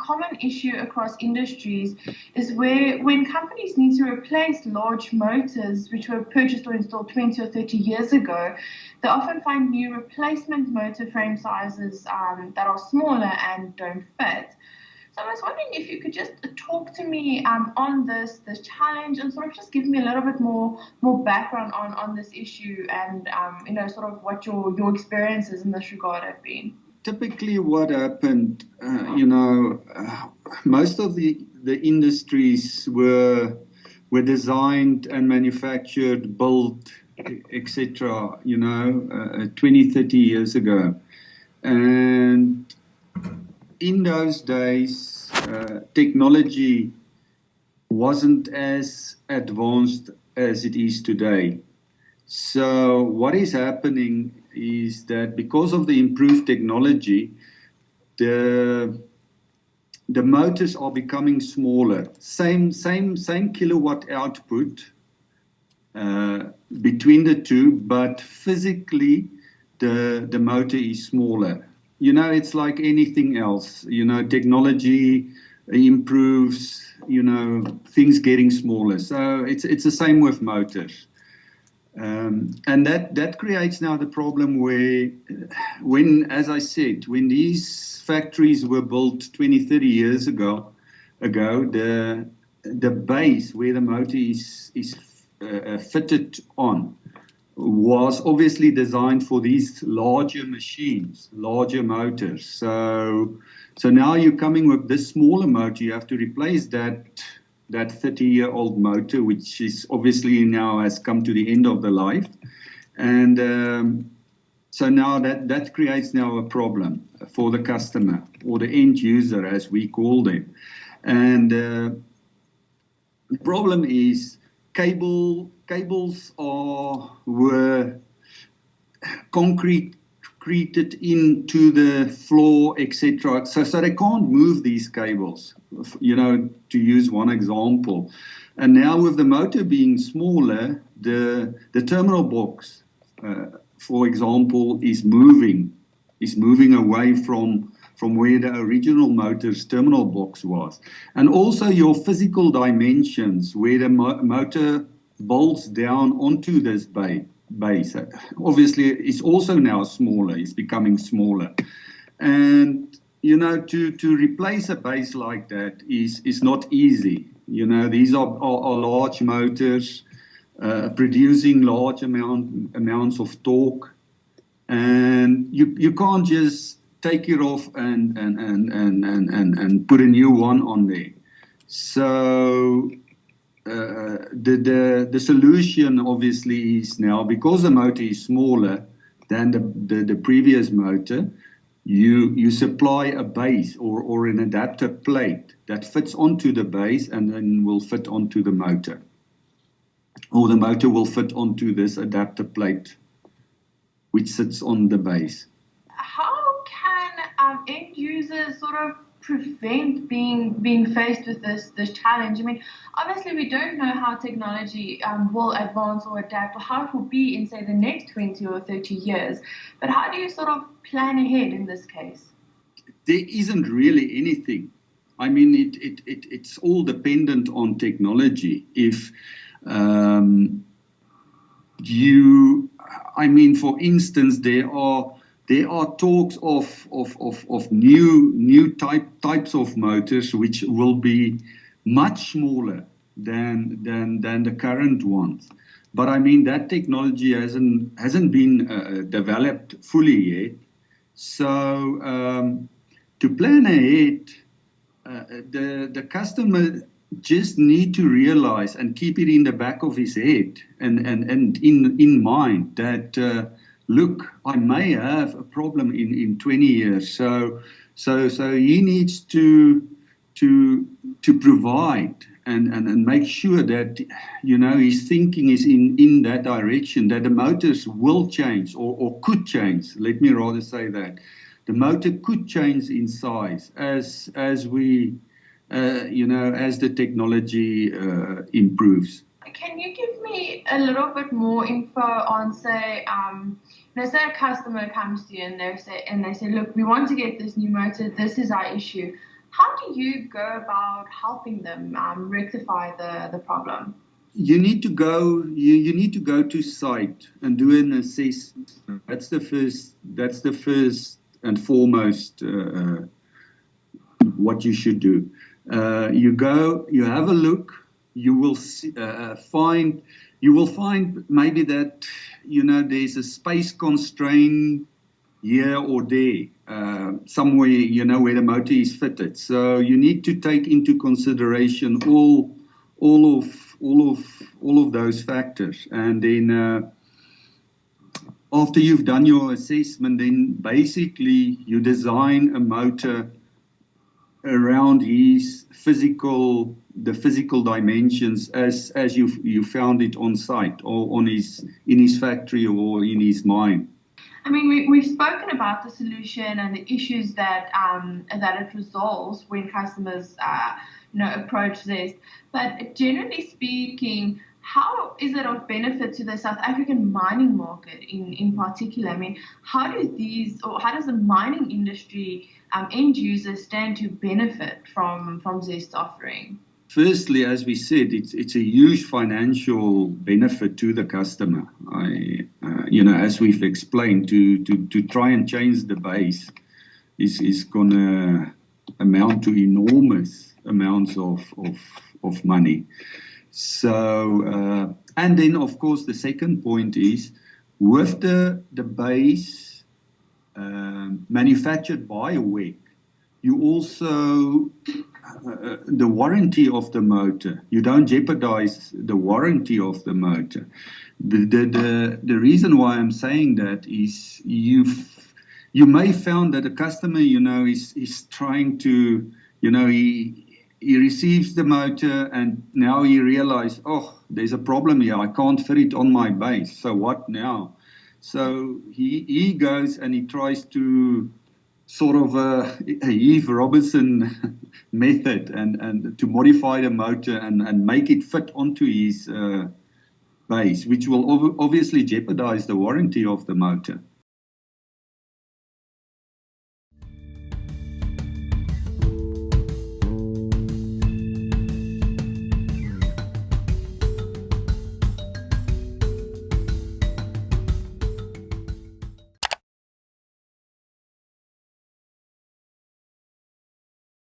common issue across industries is where when companies need to replace large motors which were purchased or installed 20 or 30 years ago, they often find new replacement motor frame sizes that are smaller and don't fit. So I was wondering if you could just talk to me on this challenge and sort of just give me a little bit more background on this issue and sort of what your experiences in this regard have been. Typically, what happened, most of the industries were designed and manufactured, built, etc. 20, 30 years ago, and in those days, technology wasn't as advanced as it is today. So what is happening is that because of the improved technology, the motors are becoming smaller. Same kilowatt output between the two, but physically the motor is smaller. It's like anything else. Technology improves, things getting smaller. So it's the same with motors. And that creates now the problem where, as I said, when these factories were built 20, 30 years ago, the base where the motor is fitted on was obviously designed for these larger machines, larger motors. So now you're coming with this smaller motor. You have to replace that 30-year-old motor, which is obviously now has come to the end of the life. And so now that creates now a problem for the customer or the end user, as we call them. And the problem is cables were concreted into the floor, etc. So they can't move these cables, to use one example. And now with the motor being smaller, the terminal box, for example, is moving away from where the original motor's terminal box was. And also your physical dimensions, where the motor bolts down onto this base, obviously is also now smaller, it's becoming smaller. And, to replace a base like that is not easy. These are large motors producing large amounts of torque. And you can't just take it off and put a new one on there. So the solution obviously is now, because the motor is smaller than the previous motor, you supply a base or an adapter plate that fits onto the base and then will fit onto the motor. Or the motor will fit onto this adapter plate which sits on the base. How can end users sort of prevent being faced with this challenge? I mean, obviously we don't know how technology will advance or adapt, or how it will be in, say, the next 20 or 30 years. But how do you sort of plan ahead in this case? There isn't really anything. I mean, it's all dependent on technology. If for instance, there are talks of new types of motors which will be much smaller than the current ones. But I mean, that technology hasn't been developed fully yet. So to plan ahead, the customer just need to realize and keep it in the back of his head and in mind that look, I may have a problem in 20 years. So he needs to provide and make sure that his thinking is in that direction, that the motors will change or could change. Let me rather say that the motor could change in size as we as the technology improves. Can you give me a little bit more info on, say, say a customer comes to you and they say, look, we want to get this new motor. This is our issue. How do you go about helping them rectify the problem? You need to go. You need to go to site and do an assessment. That's the first. That's the first and foremost what you should do. You go. You have a look. You will find. You will find maybe that there's a space constraint here or there, somewhere where the motor is fitted. So you need to take into consideration all of those factors, and then after you've done your assessment, then basically you design a motor around the physical dimensions as you found it on site or in his factory or in his mine. I mean, we've spoken about the solution and the issues that it resolves when customers approach Zest. But generally speaking, how is it of benefit to the South African mining market in particular? I mean, how does the mining industry end users stand to benefit from Zest's offering? Firstly, as we said, it's a huge financial benefit to the customer. As we've explained, to try and change the base is going to amount to enormous amounts of money. So, and then of course the second point is with the base manufactured by WEG, you also the warranty of the motor. You don't jeopardize the warranty of the motor. The reason why I'm saying that is you may found that a customer is trying to he receives the motor and now he realizes, oh, there's a problem here. I can't fit it on my base. So what now? So he goes and he tries to sort of a Heath Robinson method and to modify the motor and make it fit onto his base, which will obviously jeopardize the warranty of the motor.